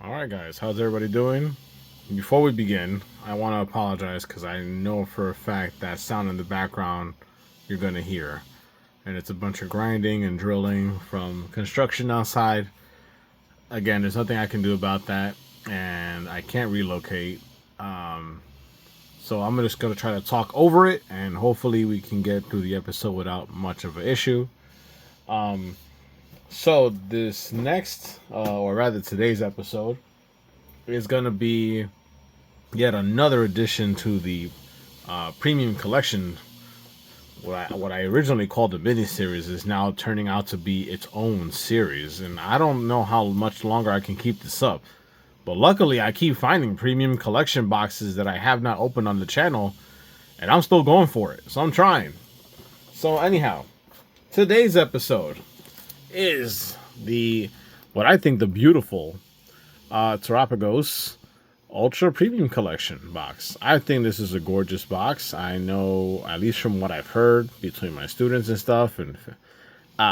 Alright guys, how's everybody doing? Before we begin, I want to apologize because I know for a fact that sound in the background you're going to hear. And it's a bunch of grinding and drilling from construction outside. Again, there's nothing I can do about that, and I can't relocate. Um, so I'm just going to try to talk over it, and hopefully we can get through the episode without much of an issue. So this next, or rather today's episode, is going to be yet another addition to the premium collection. What I originally called the mini series is now turning out to be its own series, and I don't know how much longer I can keep this up. But luckily, I keep finding premium collection boxes that I have not opened on the channel, and I'm still going for it. So I'm trying. So anyhow, today's episode is the what I think the beautiful Terapagos Ultra Premium Collection box. I think this is a gorgeous box. I know, at least from what I've heard between my students and stuff, and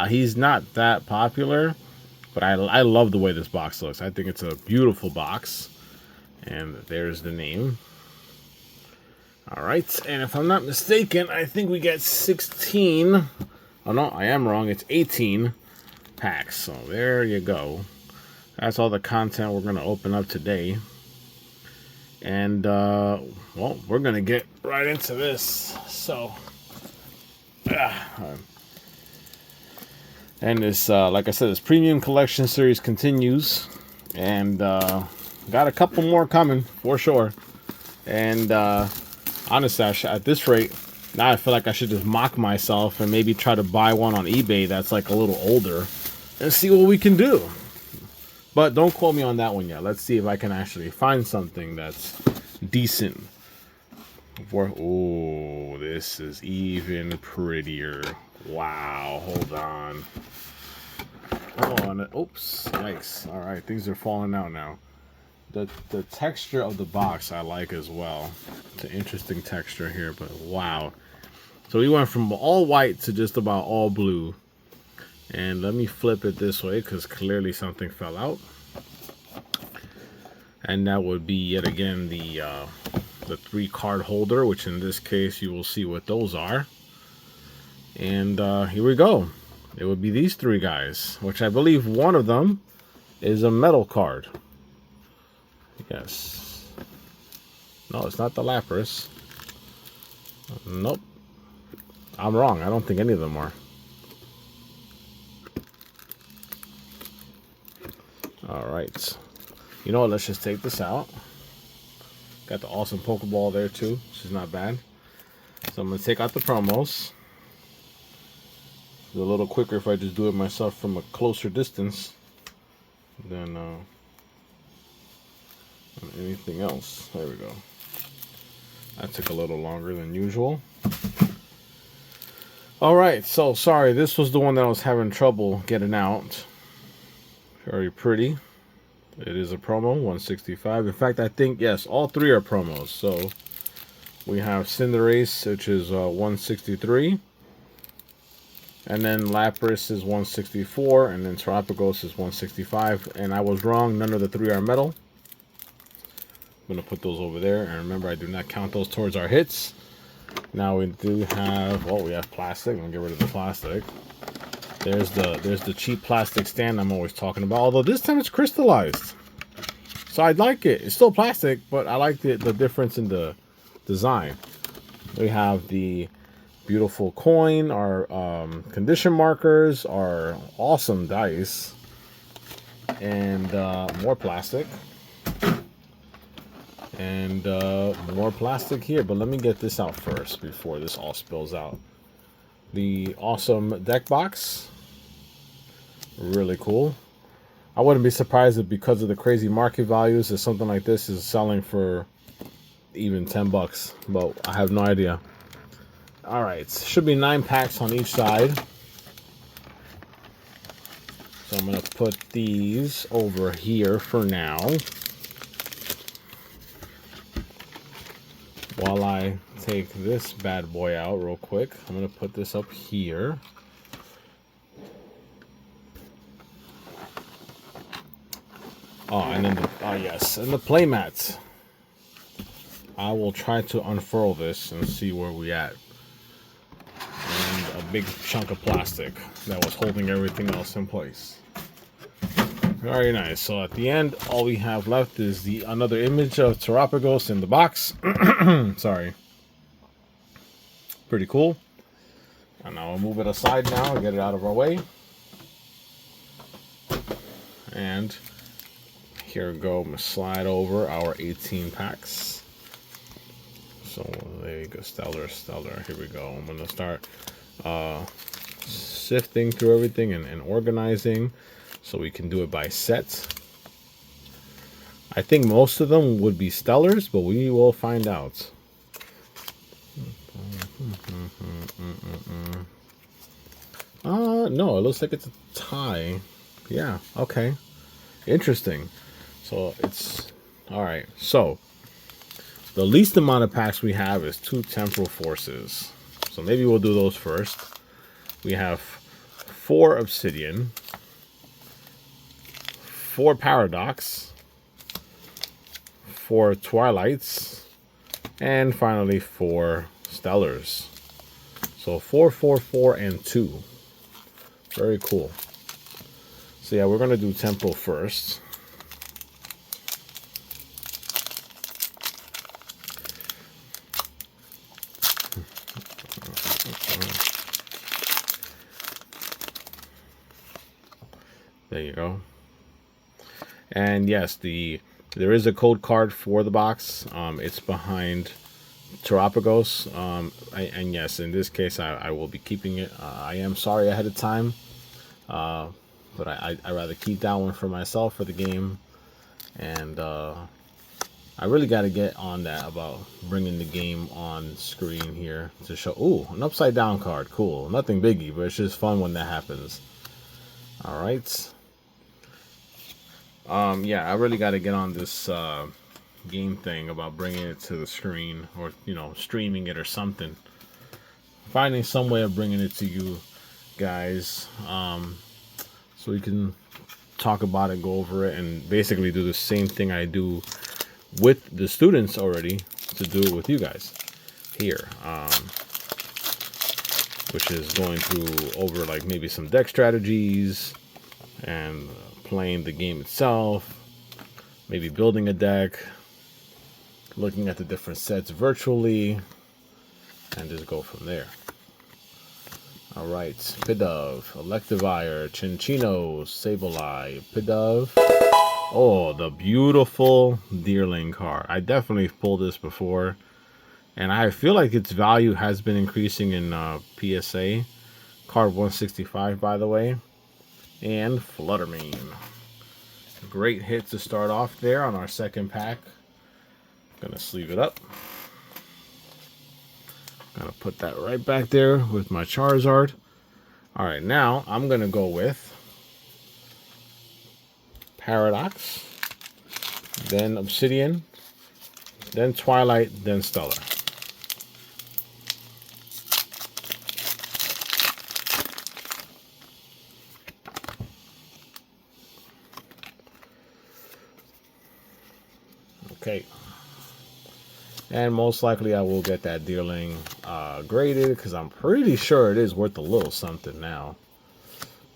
he's not that popular, but I love the way this box looks. I think it's a beautiful box, and there's the name. All right, and if I'm not mistaken, I think we get 16. Oh no, I am wrong. It's 18 packs. So there you go. That's all the content we're going to open up today. And, well, we're going to get right into this. So, and this, like I said, this premium collection series continues. And, got a couple more coming for sure. And, honestly, at this rate, now I feel like I should just mock myself and maybe try to buy one on eBay that's like a little older and see what we can do. But don't quote me on that one yet. Let's see if I can actually find something that's decent. Oh, this is even prettier. Wow, hold on. Hold on. Oops, yikes. All right, things are falling out now. The texture of the box I like as well. It's an interesting texture here, but wow. So we went from all white to just about all blue. And let me flip it this way because clearly something fell out. And that would be yet again the 3 card holder, which in this case you will see what those are. And here we go. It would be these 3 guys, which I believe one of them is a metal card. Yes. No, it's not the Lapras. Nope. I'm wrong. I don't think any of them are. Alright. You know what? Let's just take this out. Got the awesome Pokeball there too, which is not bad. So I'm going to take out the promos. It's a little quicker if I just do it myself from a closer distance than anything else. There we go. That took a little longer than usual. Alright, so sorry, this was the one that I was having trouble getting out. Very pretty. It is a promo, 165. In fact, I think, yes, all 3 are promos. So we have Cinderace, which is 163. And then Lapras is 164. And then Terapagos is 165. And I was wrong. None of the 3 are metal. I'm going to put those over there. And remember, I do not count those towards our hits. Now we do have, oh, we have plastic. I'm going to get rid of the plastic. There's the cheap plastic stand I'm always talking about. Although this time it's crystallized. So I like it. It's still plastic, but I like the difference in the design. We have the beautiful coin, our condition markers, our awesome dice, and more plastic. And more plastic here. But let me get this out first before this all spills out. The awesome deck box. Really cool. I wouldn't be surprised if because of the crazy market values that something like this is selling for even 10 bucks. But I have no idea. Alright, should be 9 packs on each side. So I'm going to put these over here for now. While I take this bad boy out real quick, I'm going to put this up here. Oh, and then yes, and the playmats. I will try to unfurl this and see where we at. And a big chunk of plastic that was holding everything else in place. Very nice. So at the end, all we have left is the another image of Terapagos in the box. Sorry. Pretty cool. And I'll move it aside now and get it out of our way. And here we go. I'm going to slide over our 18 packs. So there you go. Stellar. Here we go. I'm going to start sifting through everything and organizing so we can do it by set. I think most of them would be stellars, but we will find out. No, it looks like it's a tie. Yeah, okay. Interesting. So it's all right. So the least amount of packs we have is 2 temporal forces. So maybe we'll do those first. We have 4 obsidian, 4 paradox, 4 twilights, and finally 4 stellars. So 4, 4, 4, and 2. Very cool. So yeah, we're gonna do temporal first. There you go. And yes, there is a code card for the box. It's behind Terapagos. And yes, in this case, I will be keeping it. I am sorry ahead of time, but I rather keep that one for myself for the game. And I really got to get on that about bringing the game on screen here to show. Ooh, an upside down card. Cool. Nothing biggie, but it's just fun when that happens. All right. Yeah, I really got to get on this game thing about bringing it to the screen, or streaming it or something. Finding some way of bringing it to you guys, so we can talk about it, go over it, and basically do the same thing I do with the students already to do it with you guys here, which is going through over like maybe some deck strategies and playing the game itself, maybe building a deck, looking at the different sets virtually, and just go from there. All right, Pidove, Electivire, Chinchino, Sableye, Pidove. Oh, the beautiful Deerling card. I definitely pulled this before, and I feel like its value has been increasing in PSA. Card 165, by the way. And Fluttermane. Great hit to start off there on our second pack. Gonna sleeve it up. Gonna put that right back there with my Charizard. All right, now I'm gonna go with Paradox, then Obsidian, then Twilight, then Stellar. Okay. And most likely I will get that Deerling graded, because I'm pretty sure it is worth a little something now.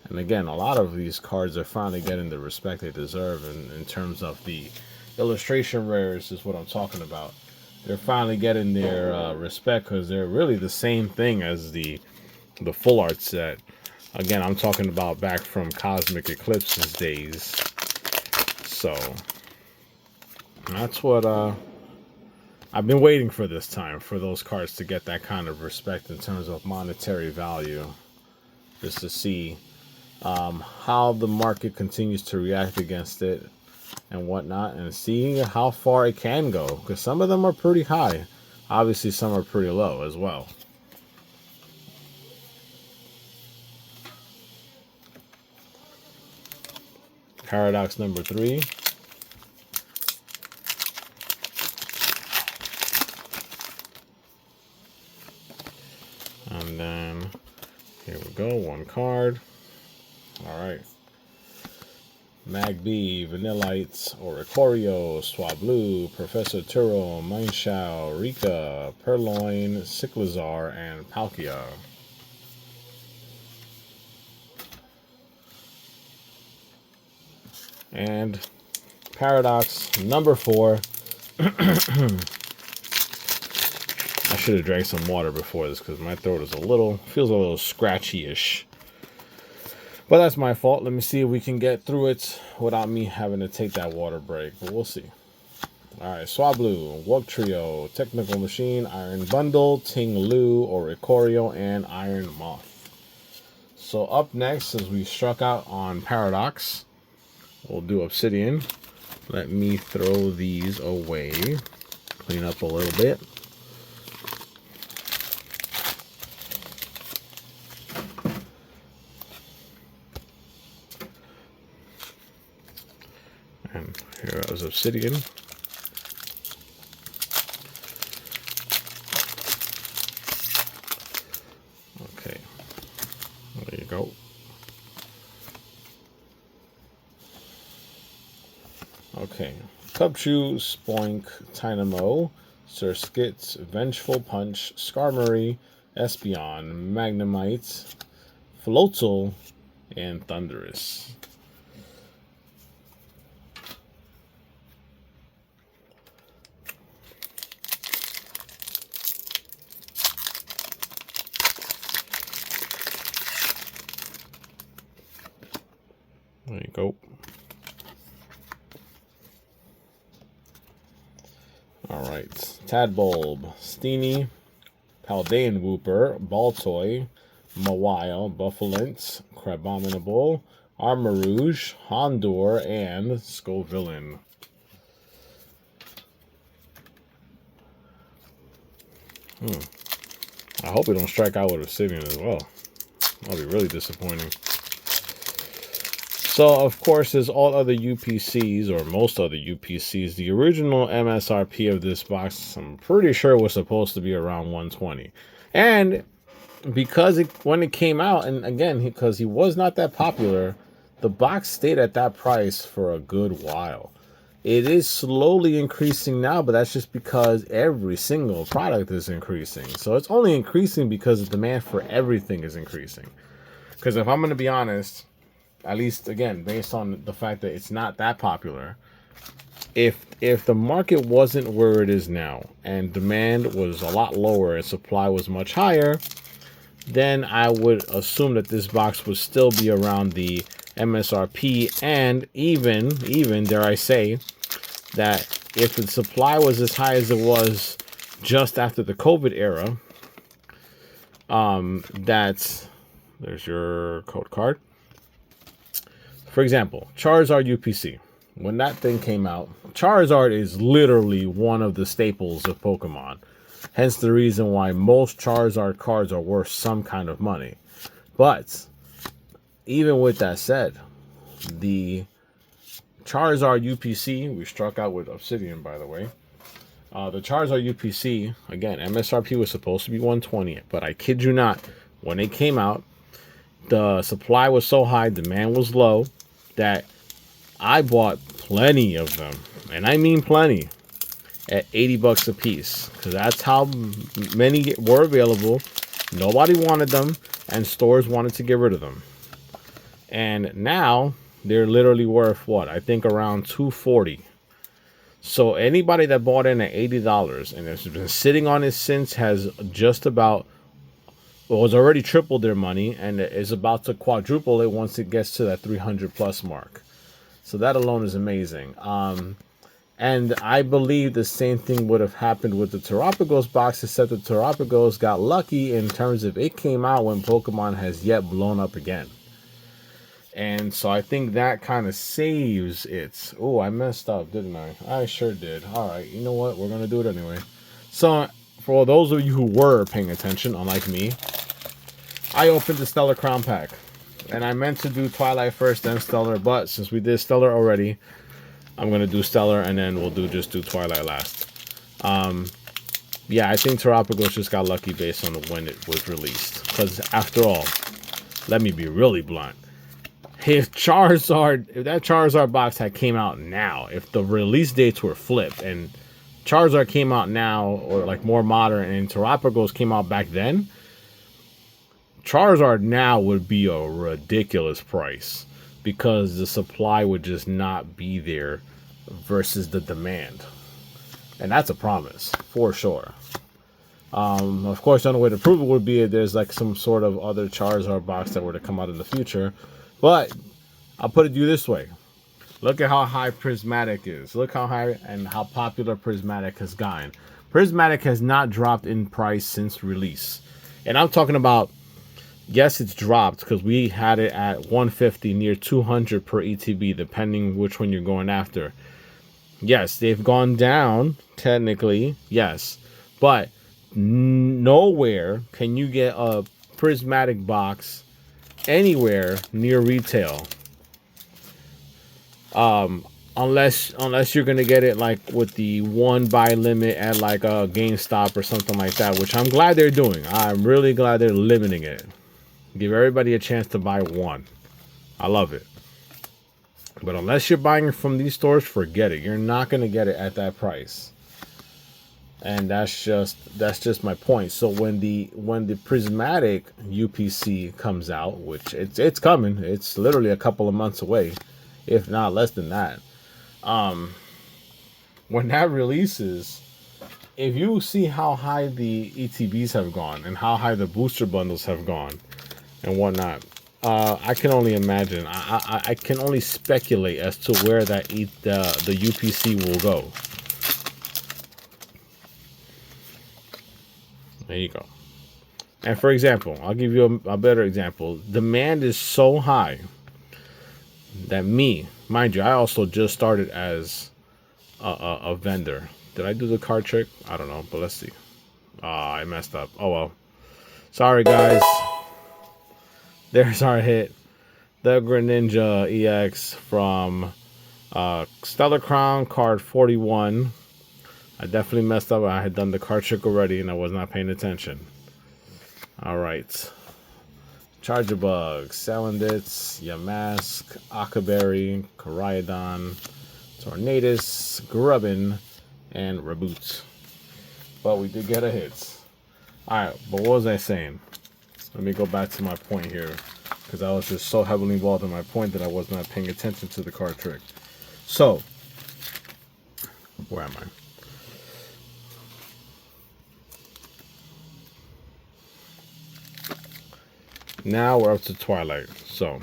And again, a lot of these cards are finally getting the respect they deserve in terms of the illustration rares is what I'm talking about. They're finally getting their respect, because they're really the same thing as the full art set. Again, I'm talking about back from Cosmic Eclipse's days. So that's what I've been waiting for this time, for those cards to get that kind of respect in terms of monetary value, just to see how the market continues to react against it and whatnot, and seeing how far it can go, because some of them are pretty high. Obviously, some are pretty low as well. Paradox number 3. And then here we go, one card. All right. Mag B, Vanillites, Oricorio, Swablu, Professor Turo, Mineshao, Rika, Purloin, Cyclizar, and Palkia. And Paradox number 4. I should have drank some water before this because my throat is feels a little scratchy-ish. But that's my fault. Let me see if we can get through it without me having to take that water break. But we'll see. Alright, Swablu, Wugtrio, Technical Machine, Iron Bundle, Ting Lu, Oricorio, and Iron Moth. So up next, as we struck out on Paradox, we'll do Obsidian. Let me throw these away. Clean up a little bit. And here is Obsidian. Okay, there you go. Okay, Cubchoo, Spoink, Tynamo, Surskit, Vengeful Punch, Skarmory, Espeon, Magnemite, Floatzel, and Thundurus. There you go. Alright. Tadbulb, Steenie, Paldean Wooper, Baltoy, Mawile, Buffalint, Crabominable, Armarouge, Houndour, and Scovillain. I hope we don't strike out with Obsidian as well. That'll be really disappointing. So, of course, as all other UPCs, or most other UPCs, the original MSRP of this box, I'm pretty sure was supposed to be around 120. And because when it came out, and again, because he was not that popular, the box stayed at that price for a good while. It is slowly increasing now, but that's just because every single product is increasing. So it's only increasing because the demand for everything is increasing. Because if I'm going to be honest, at least, again, based on the fact that it's not that popular, if the market wasn't where it is now and demand was a lot lower and supply was much higher, then I would assume that this box would still be around the MSRP, and even dare I say that if the supply was as high as it was just after the COVID era, there's your code card. For example, Charizard UPC. When that thing came out, Charizard is literally one of the staples of Pokemon. Hence the reason why most Charizard cards are worth some kind of money. But even with that said, the Charizard UPC, we struck out with Obsidian, by the way. The Charizard UPC, again, MSRP was supposed to be 120, but I kid you not, when it came out, the supply was so high, demand was low, that I bought plenty of them, and I mean plenty, at 80 bucks a piece, because that's how many were available. Nobody wanted them, and stores wanted to get rid of them. And now they're literally worth what? I think around $240. So anybody that bought in at $80 and has been sitting on it since has just about, well, has already tripled their money and is about to quadruple it once it gets to that 300 plus mark. So that alone is amazing. And I believe the same thing would have happened with the Terapagos box, except the Terapagos got lucky in terms of it came out when Pokemon has yet blown up again. And so I think that kind of saves it. Oh, I messed up, didn't I? I sure did. All right, you know what? We're going to do it anyway. So for those of you who were paying attention, unlike me, I opened the Stellar Crown Pack. And I meant to do Twilight first, then Stellar. But since we did Stellar already, I'm going to do Stellar, and then we'll just do Twilight last. Yeah, I think Terapagos just got lucky based on when it was released. Because after all, let me be really blunt. if that Charizard box had came out now, if the release dates were flipped and Charizard came out now, or like more modern, and Terapagos came out back then, Charizard now would be a ridiculous price because the supply would just not be there versus the demand. And that's a promise for sure. Of course, the only way to prove it would be if there's like some sort of other Charizard box that were to come out in the future. But I'll put it to you this way. Look at how high Prismatic is. Look how high and how popular Prismatic has gotten. Prismatic has not dropped in price since release. And I'm talking about, yes, it's dropped because we had it at 150, near 200 per ETB, depending which one you're going after. Yes, they've gone down, technically, yes. But nowhere can you get a Prismatic box anywhere near retail. Unless you're gonna get it like with the one buy limit at like a GameStop or something like that, which I'm glad they're doing. I'm really glad they're limiting it. Give everybody a chance to buy one. I love it. But unless you're buying it from these stores, forget it. You're not gonna get it at that price. And that's just my point. So when the Prismatic UPC comes out, which it's coming, it's literally a couple of months away, if not less than that. When that releases, if you see how high the ETBs have gone and how high the booster bundles have gone and whatnot, I can only imagine. I can only speculate as to where that the UPC will go. There you go. And for example, I'll give you a better example. Demand is so high that mind you, I also just started as a vendor. Did I do the card trick? I don't know, but let's see. I messed up. Oh well. Sorry guys. There's our hit. The Greninja EX from Stellar Crown, card 41. I definitely messed up. I had done the card trick already and I was not paying attention. Alright. Charjabug, Salandits, Yamask, Akaberry, Koraidon, Tornadus, Grubbin, and Reboot. But we did get a hit. Alright, but what was I saying? Let me go back to my point here, because I was just so heavily involved in my point that I was not paying attention to the card trick. So, where am I? Now we're up to Twilight. So,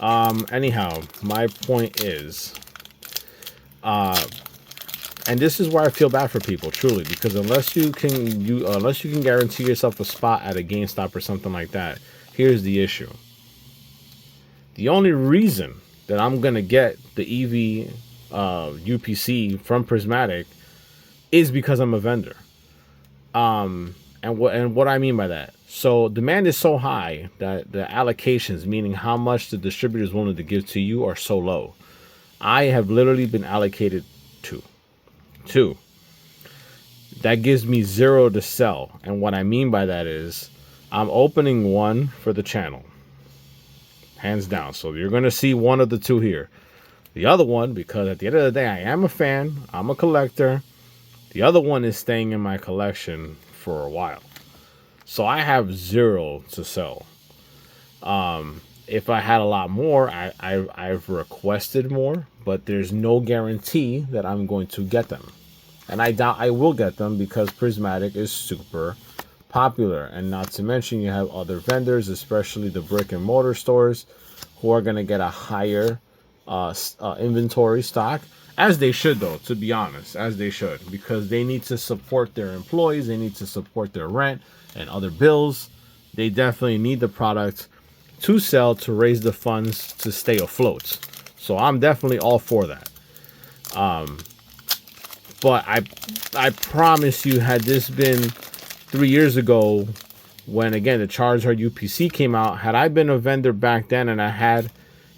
anyhow, my point is, and this is where I feel bad for people, truly, because unless you can guarantee yourself a spot at a GameStop or something like that, here's the issue. The only reason that I'm gonna get the EV UPC from Prismatic is because I'm a vendor. And what I mean by that. So demand is so high that the allocations, meaning how much the distributor is willing to give to you, are so low. I have literally been allocated two. That gives me 0 to sell. And what I mean by that is I'm opening one for the channel. Hands down. So you're going to see one of the two here. The other one, because at the end of the day, I am a fan. I'm a collector. The other one is staying in my collection for a while. So I have 0 to sell. If I had a lot more, I've requested more, but there's no guarantee that I'm going to get them. And I doubt I will get them because Prismatic is super popular. And not to mention you have other vendors, especially the brick and mortar stores, who are going to get a higher inventory stock. As they should, though, to be honest, as they should, because they need to support their employees. They need to support their rent and other bills. They definitely need the product to sell to raise the funds to stay afloat. So I'm definitely all for that. But I promise you, had this been 3 years ago, when again the Charizard UPC came out, had I been a vendor back then and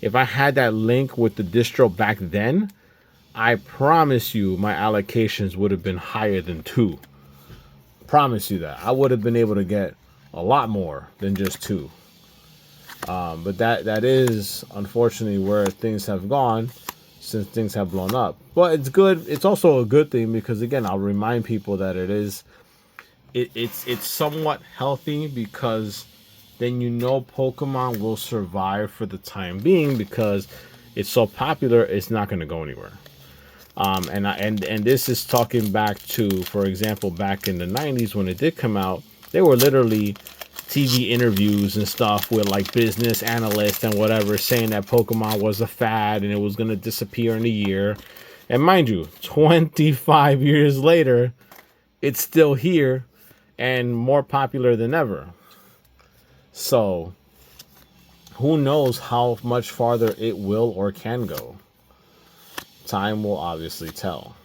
if I had that link with the distro back then, I promise you my allocations would have been higher than 2. Promise you that. I would have been able to get a lot more than just 2. But that is unfortunately where things have gone since things have blown up. But it's good. It's also a good thing because again, I'll remind people that it's somewhat healthy because then Pokemon will survive for the time being because it's so popular. It's not going to go anywhere. And this is talking back to, for example, back in the 90s when it did come out, they were literally TV interviews and stuff with like business analysts and whatever saying that Pokemon was a fad and it was going to disappear in a year. And mind you, 25 years later, it's still here and more popular than ever. So who knows how much farther it will or can go. Time will obviously tell.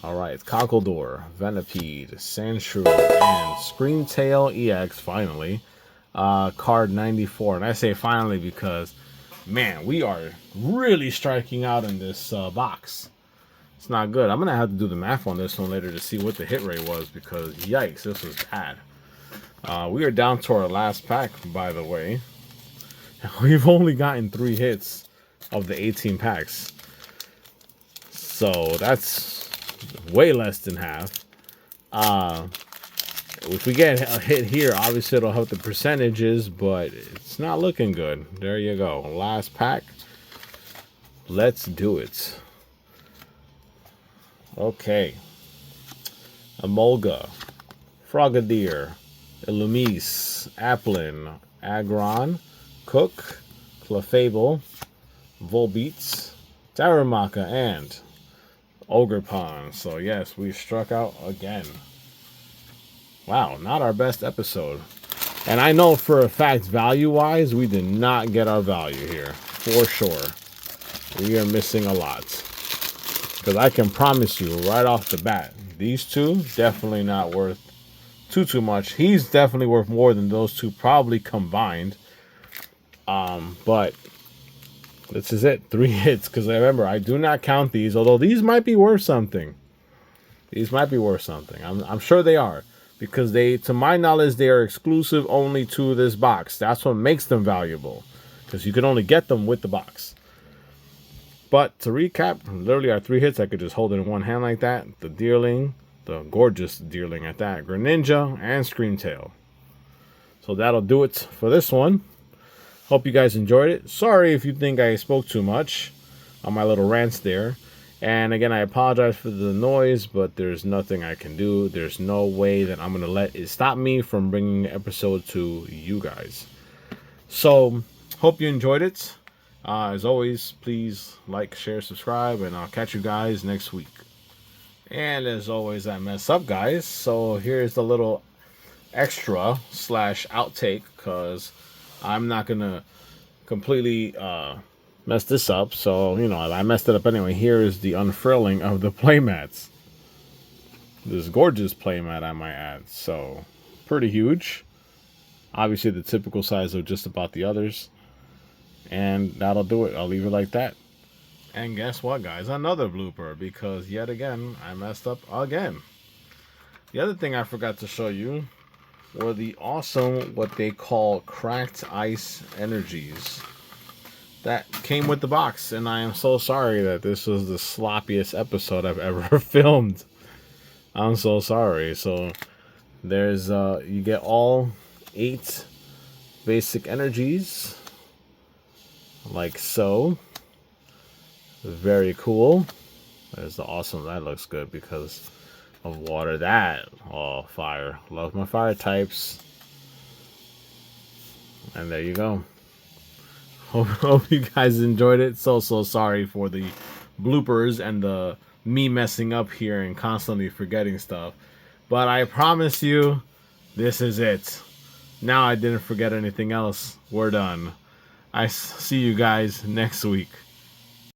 Alright, Cockledor, Venipede, Sandshrew, and Screamtail EX, finally. Card 94. And I say finally because, man, we are really striking out in this box. It's not good. I'm going to have to do the math on this one later to see what the hit rate was because, yikes, this was bad. We are down to our last pack, by the way. We've only gotten 3 hits of the 18 packs. So that's way less than half. If we get a hit here, obviously it'll help the percentages, but it's not looking good. There you go. Last pack. Let's do it. Okay. Emolga, Frogadier, Illumise, Applin, Aggron, Cook, Clefable, Volbeats, Darumaka, and Ogerpon. So yes, we struck out again. Wow, not our best episode. And I know for a fact, value-wise, we did not get our value here. For sure. We are missing a lot. Because I can promise you right off the bat, these two, definitely not worth too much. He's definitely worth more than those two, probably combined. But this is it. 3 hits. Because remember, I do not count these, although these might be worth something. These might be worth something. I'm sure they are. Because they, to my knowledge, they are exclusive only to this box. That's what makes them valuable. Because you can only get them with the box. But to recap, literally our 3 hits, I could just hold it in one hand like that. The Deerling, the gorgeous Deerling at that, Greninja, and Screamtail. So that'll do it for this one. Hope you guys enjoyed it. Sorry if you think I spoke too much on my little rants there. And again, I apologize for the noise, but there's nothing I can do. There's no way that I'm going to let it stop me from bringing an episode to you guys. So, hope you enjoyed it. As always, please like, share, subscribe, and I'll catch you guys next week. And as always, I mess up, guys. So here's the little extra / outtake, because I'm not going to completely mess this up. So, you know, I messed it up anyway. Here is the unfurling of the playmats. This gorgeous playmat, I might add. So, pretty huge. Obviously, the typical size of just about the others. And that'll do it. I'll leave it like that. And guess what, guys? Another blooper, because yet again, I messed up again. The other thing I forgot to show you were the awesome, what they call cracked ice energies that came with the box. And I am so sorry that this was the sloppiest episode I've ever filmed. I'm so sorry. So there's you get all 8 basic energies like so. Very cool. There's the awesome. That looks good because of water. That, oh, fire. Love my fire types. And there you go. Hope you guys enjoyed it. So sorry for the bloopers and the me messing up here and constantly forgetting stuff. But I promise you, this is it. Now I didn't forget anything else. We're done. I see you guys next week.